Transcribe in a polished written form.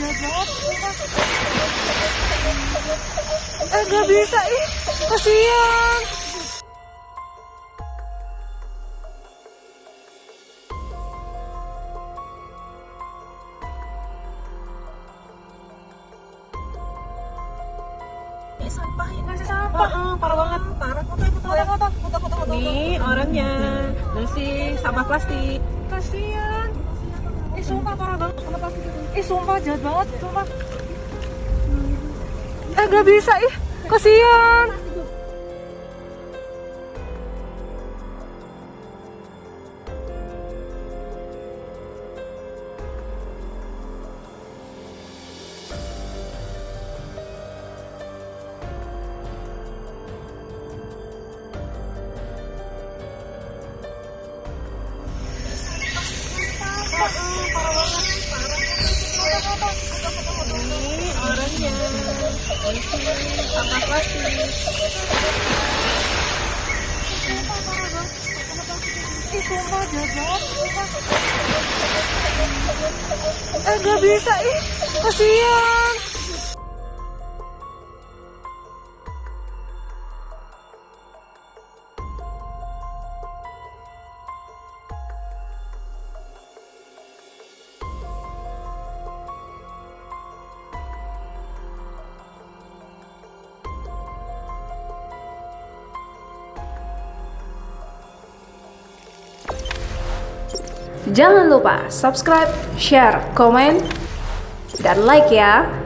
jahat banget. Gak bisa, ih, kasihan. Sampah ini Masih sampah, parah banget. parah. Foto. Nih orangnya, Masih sampah plastik. kasihan. Sumpah parah banget. Sumpah jahat banget, sumpah. Gak bisa, ih, kasihan. Ini orangnya. Masih sampah plastik. Sumpah jahat banget, sumpah. Gak bisa, ih, kasihan. Jangan lupa subscribe, share, komen, dan like ya.